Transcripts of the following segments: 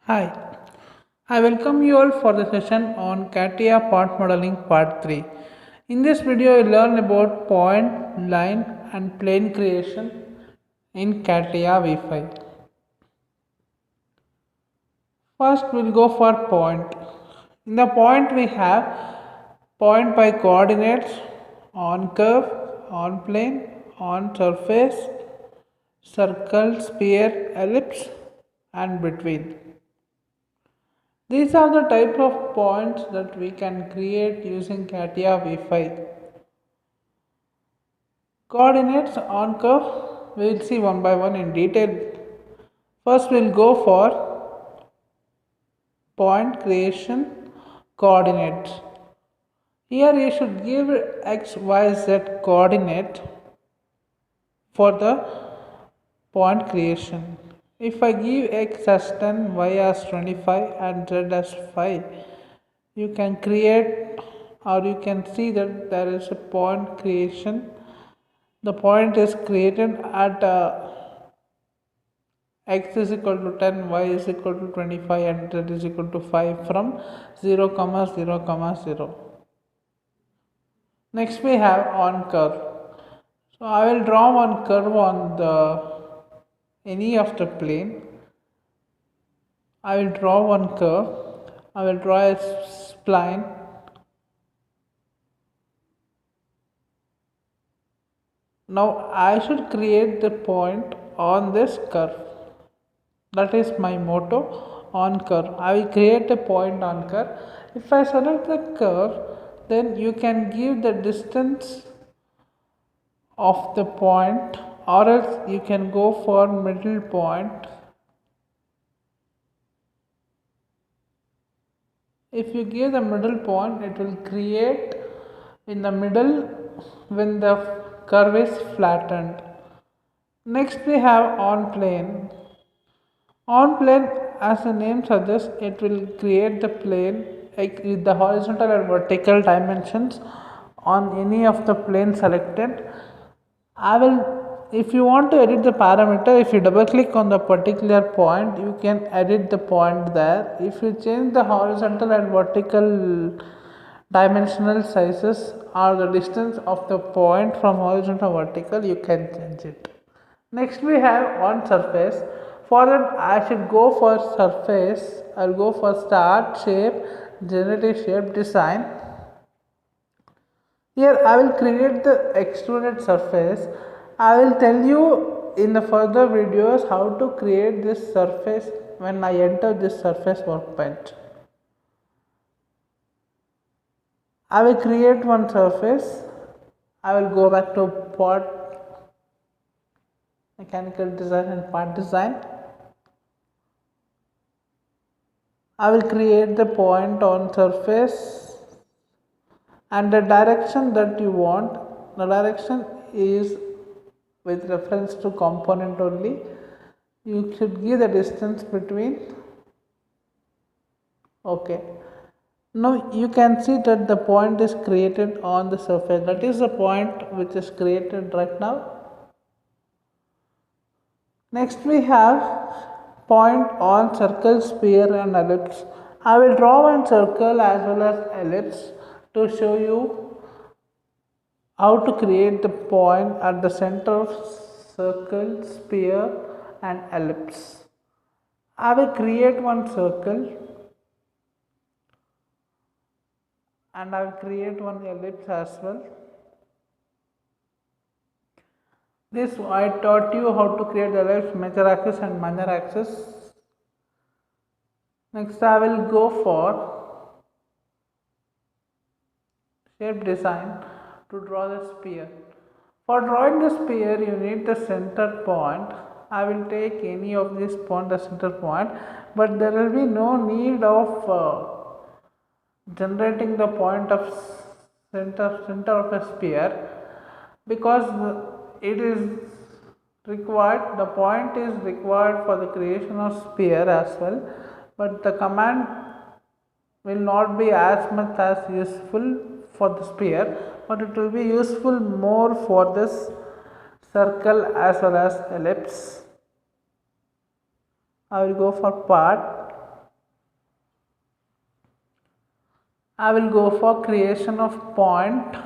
Hi, I welcome you all for the session on CATIA part modeling part 3. In this video, you learn about point, line and plane creation in CATIA V5. First, we'll go for point. In the point, we have point by coordinates, on curve, on plane, on surface, circle, sphere, ellipse and between. These are the type of points that we can create using CATIA V5. Coordinates on curve, we will see one by one in detail. First, we will go for point creation coordinates. Here you should give x, y, z coordinate for the point creation. If I give x as 10, y as 25 and z as 5, you can create or you can see that there is a point creation. The point is created at x is equal to 10, y is equal to 25 and z is equal to 5 from 0, 0, 0. Next we have on curve. So I will draw one curve on any of the plane. I will draw one curve. I will draw a spline. Now I should create the point on this curve. That is my motto, on curve. I will create a point on curve. If I select the curve, then you can give the distance of the point, or else you can go for middle point. If you give the middle point, it will create in the middle when the curve is flattened. Next we have on plane. On plane, as the name suggests, it will create the plane with the horizontal and vertical dimensions on any of the plane selected. If you want to edit the parameter, if you double click on the particular point, you can edit the point there. If you change the horizontal and vertical dimensional sizes or the distance of the point from horizontal to vertical, you can change it. Next we have on surface. For that I should go for surface. I'll go for start, shape, generative shape, design. Here I will create the extruded surface. I will tell you in the further videos how to create this surface when I enter this surface workbench. I will create one surface. I will go back to part mechanical design and part design. I will create the point on surface and the direction that you want. The direction is with reference to component only. You should give the distance between. Okay. Now you can see that the point is created on the surface. That is the point which is created right now. Next we have point on circle, sphere and ellipse. I will draw one circle as well as ellipse to show you how to create the point at the center of circle, sphere and ellipse. I will create one circle and I will create one ellipse as well. This I taught you how to create the ellipse, major axis and minor axis. Next I will go for shape design to draw the sphere. For drawing the sphere you need the center point. I will take any of these point as center point, but there will be no need of generating the point of center of a sphere, because it is required, the point is required for the creation of sphere as well, but the command will not be as much as useful for the sphere, but it will be useful more for this circle as well as ellipse. I will go for part. I will go for creation of point.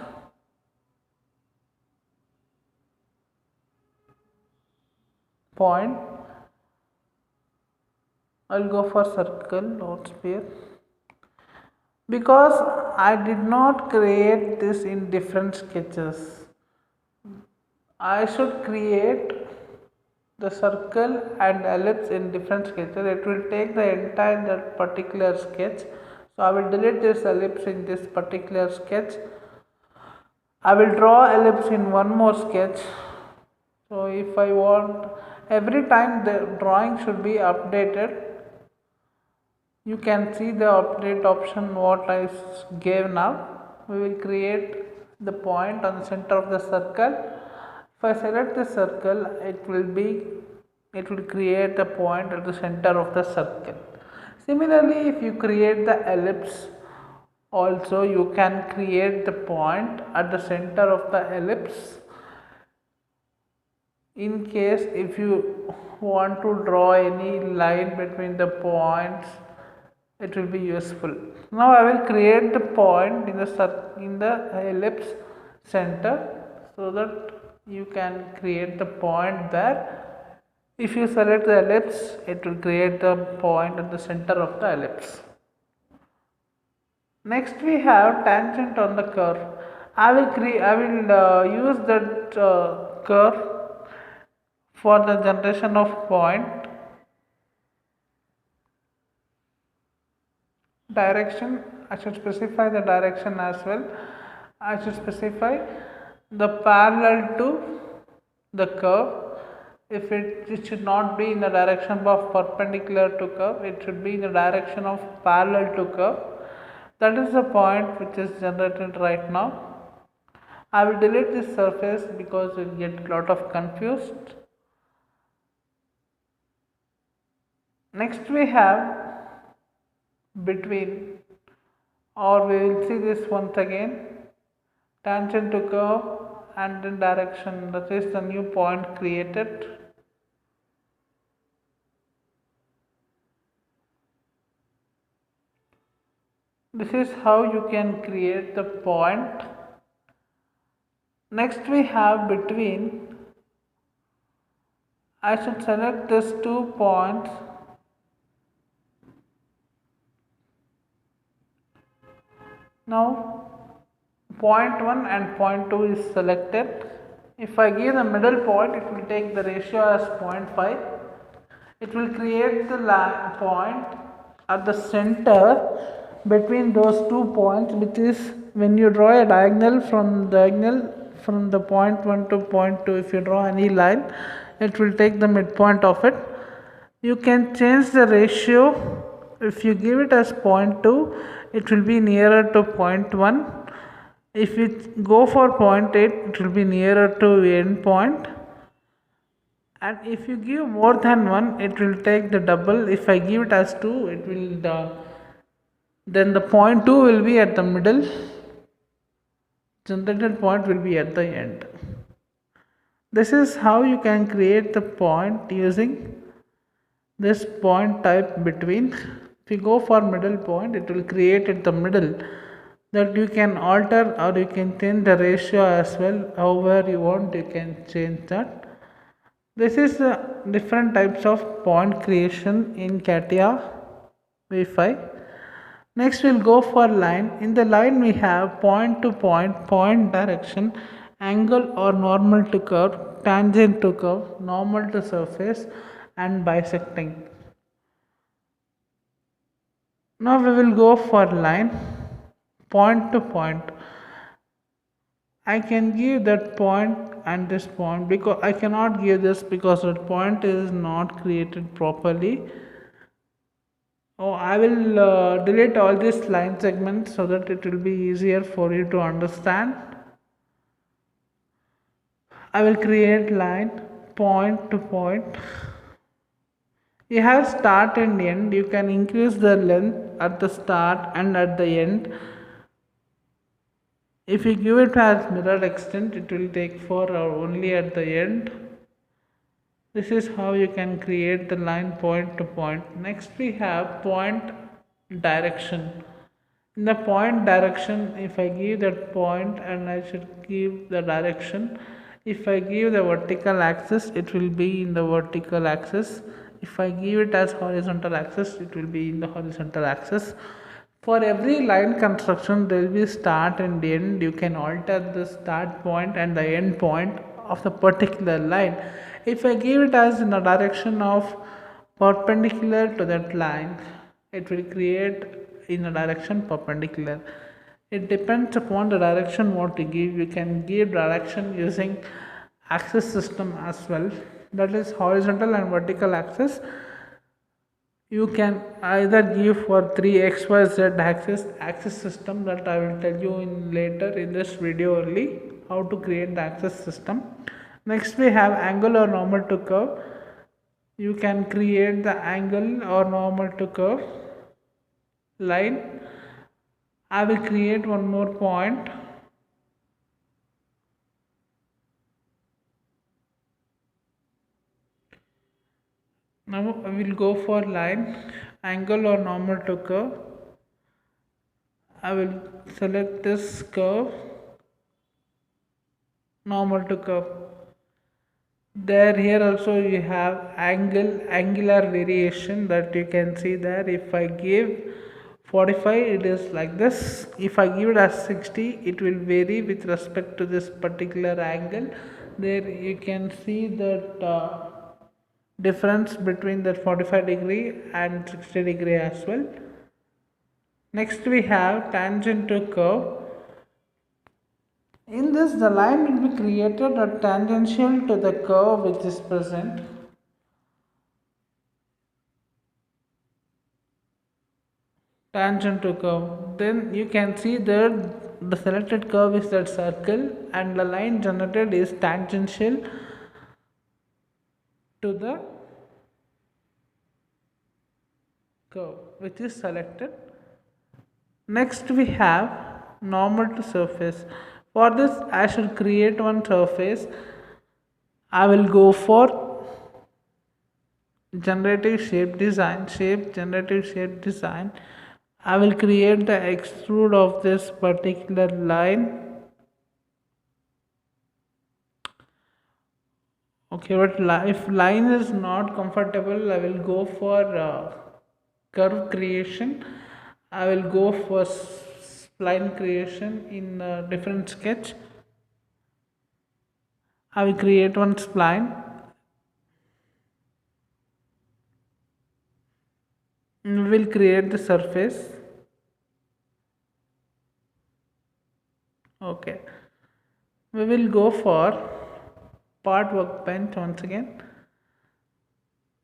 I'll go for circle or sphere because I did not create this in different sketches. I should create the circle and ellipse in different sketches. It will take the entire that particular sketch. So I will delete this ellipse in this particular sketch. I will draw ellipse in one more sketch. So if I want, every time the drawing should be updated, you can see the update option what I gave now. We will create the point on the center of the circle. If I select the circle, it will create the point at the center of the circle. Similarly, if you create the ellipse, also you can create the point at the center of the ellipse. In case if you want to draw any line between the points, it will be useful. Now I will create the point in the ellipse center so that you can create the point there. If you select the ellipse, it will create the point at the center of the ellipse. Next we have tangent on the curve. I will use that curve for the generation of point. Direction, I should specify the direction as well. I should specify the parallel to the curve. If it should not be in the direction of perpendicular to curve, it should be in the direction of parallel to curve. That is the point which is generated right now. I will delete this surface because it will get a lot of confused. Next we have between, or we will see this once again, tangent to curve and in direction, that is the new point created. This is how you can create the point. Next we have between. I should select these 2 points. Now point 1 and point 2 is selected. If I give the middle point, it will take the ratio as 0.5. It will create the point at the center between those 2 points, which is when you draw a diagonal from the point 1 to point 2, if you draw any line, it will take the midpoint of it. You can change the ratio. If you give it as 0.2, it will be nearer to 0.1. If you go for 0.8, it will be nearer to end point. And if you give more than 1, it will take the double. If I give it as 2, it will then the 0.2 will be at the middle. Generated point will be at the end. This is how you can create the point using this point type between. If you go for middle point, it will create at the middle. That you can alter or you can change the ratio as well. However you want, you can change that. This is different types of point creation in CATIA V5. Next we'll go for line. In the line we have point to point, point direction, angle or normal to curve, tangent to curve, normal to surface and bisecting. Now we will go for line, point to point. I can give that point and this point because I cannot give this because that point is not created properly. I will delete all these line segments so that it will be easier for you to understand. I will create line point to point. You have start and end. You can increase the length at the start and at the end. If you give it as mirror extent, it will take for only at the end. This is how you can create the line point to point. Next we have point direction. In the point direction, if I give that point and I should give the direction, if I give the vertical axis, it will be in the vertical axis. If I give it as horizontal axis, it will be in the horizontal axis. For every line construction, there will be start and end. You can alter the start point and the end point of the particular line. If I give it as in the direction of perpendicular to that line, it will create in a direction perpendicular. It depends upon the direction what to give. You can give direction using axis system as well, that is horizontal and vertical axis. You can either give for 3 xyz axis system, that I will tell you in later in this video only how to create the axis system. Next we have angle or normal to curve. You can create the angle or normal to curve line. I will create one more point. Now I will go for line, angle or normal to curve. I will select this curve, normal to curve. There here also you have angular variation that you can see there. If I give 45, it is like this. If I give it as 60, it will vary with respect to this particular angle. There you can see that difference between that 45 degree and 60 degree as well. Next we have tangent to curve. In this, the line will be created at tangential to the curve which is present. Tangent to curve. Then you can see that the selected curve is that circle and the line generated is tangential to the curve which is selected. Next we have normal to surface. For this I should create one surface. I will go for generative shape design. I will create the extrude of this particular line. Okay, but if line is not comfortable, I will go for curve creation. I will go for spline creation in a different sketch. I will create one spline. We will create the surface. Okay. We will go for part workbench once again.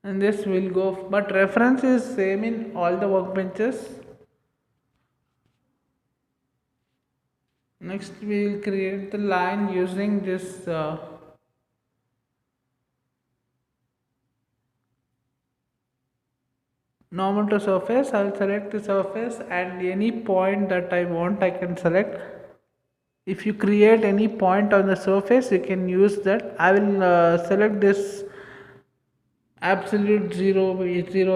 And this will go, but reference is same in all the workbenches. Next we will create the line using this normal to surface. I will select the surface and any point that I want I can select. If you create any point on the surface, you can use that. I will select this absolute zero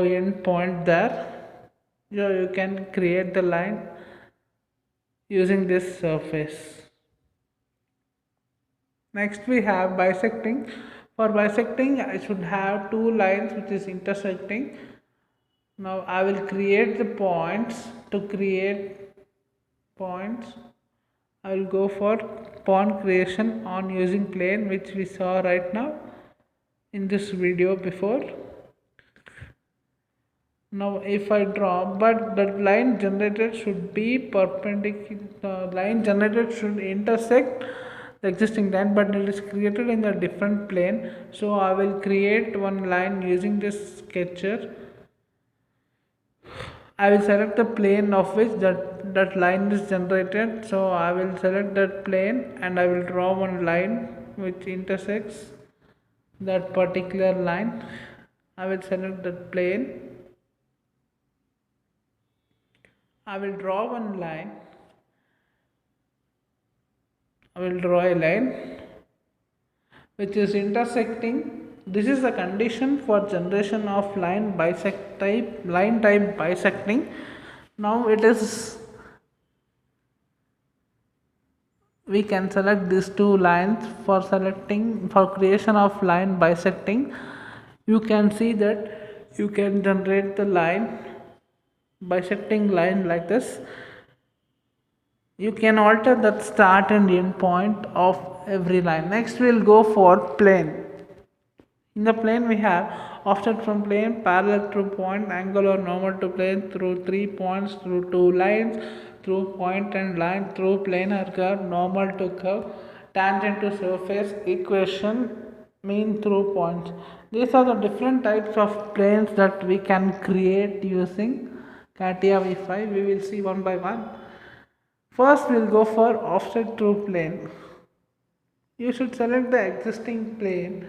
end point there. You can create the line using this surface. Next we have bisecting. For bisecting, I should have two lines which is intersecting. Now I will create the points. To create points, I will go for point creation on using plane, which we saw right now in this video before. Now if I draw, but the line generated should be perpendicular, line generated should intersect the existing line, but it is created in a different plane. So I will create one line using this sketcher. I will select the plane of which that line is generated. So I will select that plane and I will draw one line which intersects that particular line. I will select that plane. I will draw one line. I will draw a line which is intersecting. This is the condition for generation of line type bisecting. Now it is we can select these two lines. For creation of line bisecting, you can see that you can generate the line bisecting line like this. You can alter that start and end point of every line. Next we'll go for plane. In the plane we have offset from plane, parallel through point, angle or normal to plane, through 3 points, through 2 lines, through point and line, through planar curve, normal to curve, tangent to surface, equation, mean through points. These are the different types of planes that we can create using CATIA V5. We will see one by one. First we'll go for offset through plane. You should select the existing plane.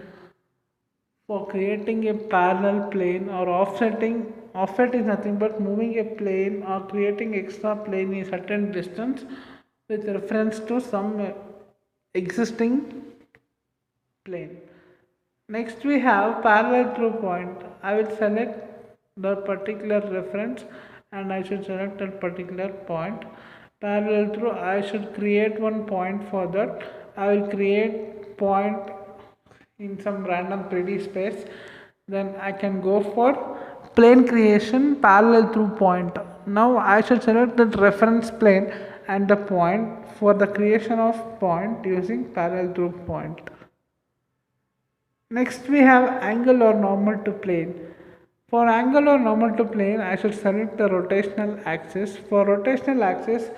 For creating a parallel plane or offsetting, offset is nothing but moving a plane or creating extra plane in certain distance with reference to some existing plane. Next we have parallel through point. I will select the particular reference and I should select that particular point. Parallel through, I should create one point for that. I will create point in some random 3D space. Then I can go for plane creation parallel through point. Now I should select that reference plane and the point for the creation of point using parallel through point. Next we have angle or normal to plane. For angle or normal to plane, I should select the rotational axis. For rotational axis,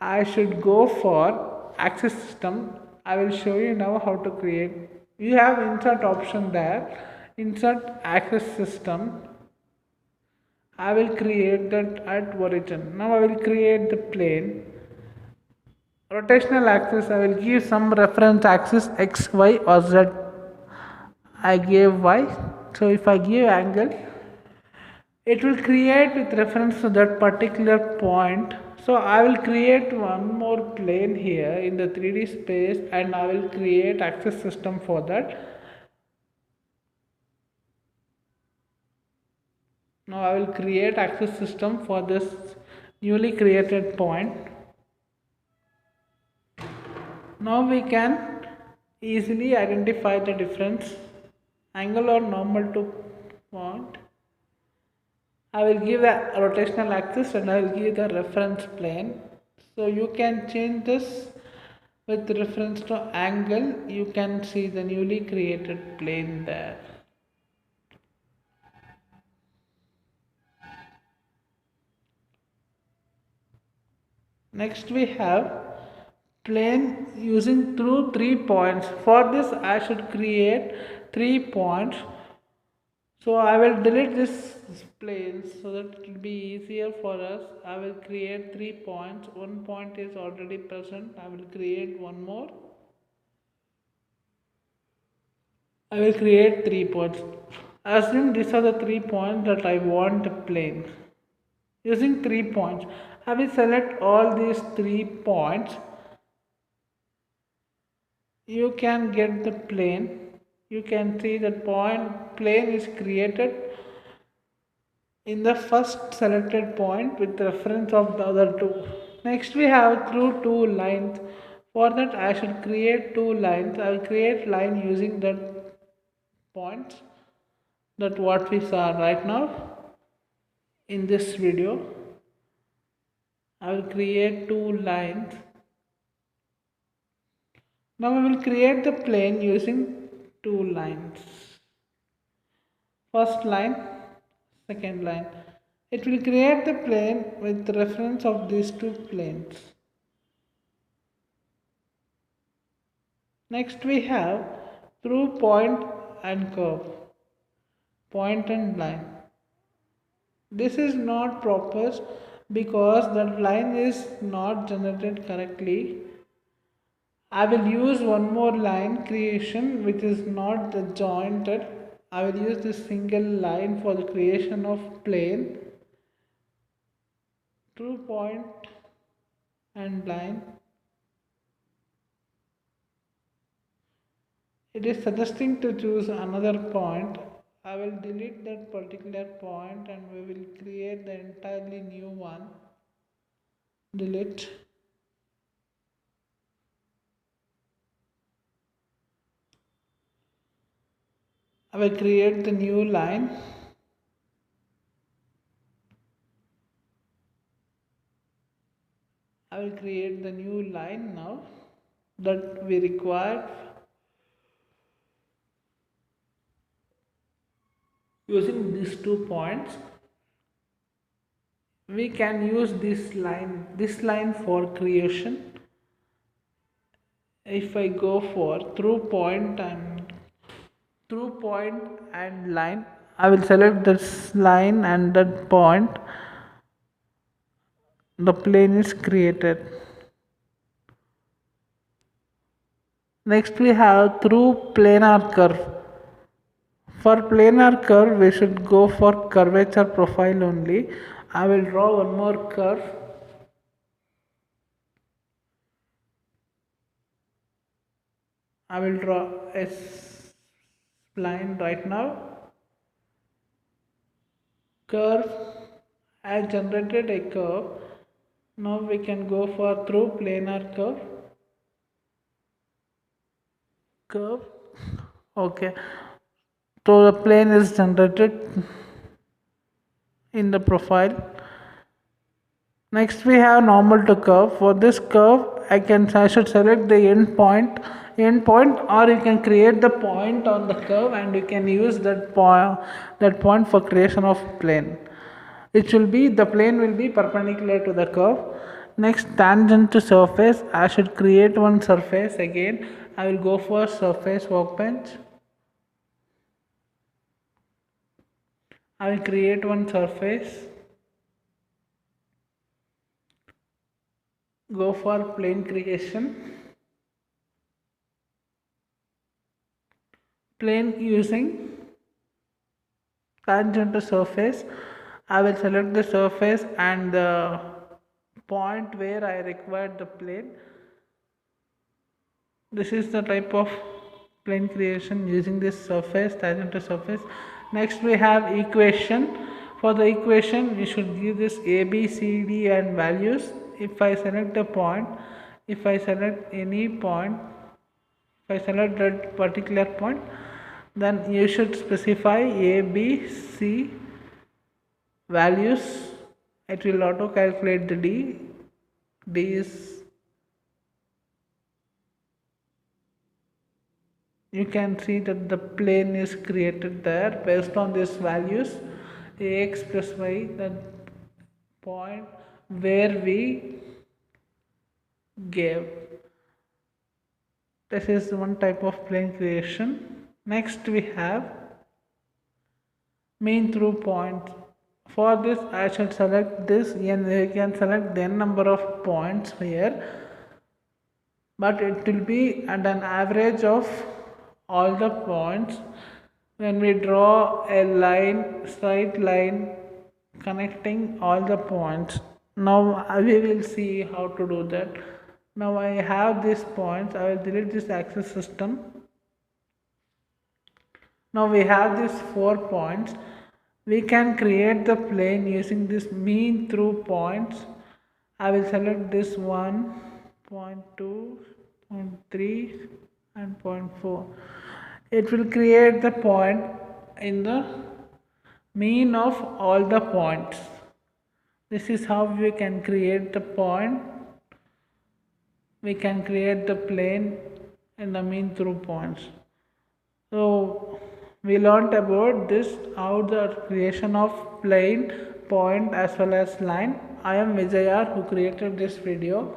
I should go for axis system. I will show you now how to create. You have insert option there. Insert axis system. I will create that at origin. Now I will create the plane. Rotational axis, I will give some reference axis x, y or z. I gave y. So if I give angle, it will create with reference to that particular point. So I will create one more plane here in the 3D space and I will create axis system for that. Now I will create axis system for this newly created point. Now we can easily identify the difference angle or normal to point. I will give the rotational axis and I will give the reference plane. So you can change this with reference to angle. You can see the newly created plane there. Next we have plane using through 3 points. For this I should create 3 points. So I will delete this plane so that it will be easier for us. I will create 3 points. One point is already present. I will create one more. I will create 3 points. Assume these are the 3 points that I want to plane. Using 3 points, I will select all these 3 points. You can get the plane. You can see that plane is created in the first selected point with reference of the other two. Next we have through 2 lines. For that I should create 2 lines. I will create line using that points that what we saw right now in this video. I will create 2 lines. Now we will create the plane using 2 lines. First line, second line. It will create the plane with reference of these 2 planes. Next we have through point and curve, point and line. This is not proper because that line is not generated correctly. I will use one more line creation which is not the jointed. I will use this single line for the creation of plane. Through point and line. It is suggesting to choose another point. I will delete that particular point and we will create the entirely new one. Delete. I will create the new line. I will create the new line now that we require using these 2 points. We can use this line for creation. If I go for through point and line, I will select this line and that point, the plane is created. Next we have through planar curve. For planar curve we should go for curvature profile only. I will draw one more curve. I will draw a line right now. Curve. I generated a curve. Now we can go for through planar curve. Okay, so the plane is generated in the profile. Next we have normal to curve. For this curve I should select the end point, or you can create the point on the curve and you can use that point for creation of plane. The plane will be perpendicular to the curve. Next, tangent to surface, I should create one surface again. I will go for surface workbench. I will create one surface. Go for plane creation. Plane using tangent to surface. I will select the surface and the point where I require the plane. This is the type of plane creation using this surface, tangent to surface. Next we have equation. For the equation we should give this a, b, c, d and values. If I select a point, if I select any point, if I select that particular point, then you should specify a, b, c values. It will auto calculate the d. D is, you can see that the plane is created there based on these values, ax plus y, that point where we gave. This is one type of plane creation. Next we have mean through point. For this I should select this, and you can select the n number of points here, but it will be at an average of all the points. When we draw a straight line connecting all the points, now we will see how to do that. Now I have these points. I will delete this axis system. Now we have these 4 points. We can create the plane using this mean through points. I will select this 1, 0.2, 0.3 and 0.4. It will create the point in the mean of all the points. This is how we can create the point. We can create the plane in the mean through points. So we learned about this, how the creation of plane, point as well as line. I am Vijayar who created this video.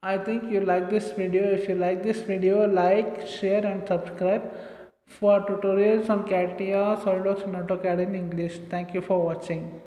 I think you like this video. If you like this video, like, share and subscribe for tutorials on CATIA, SolidWorks and AutoCAD in English. Thank you for watching.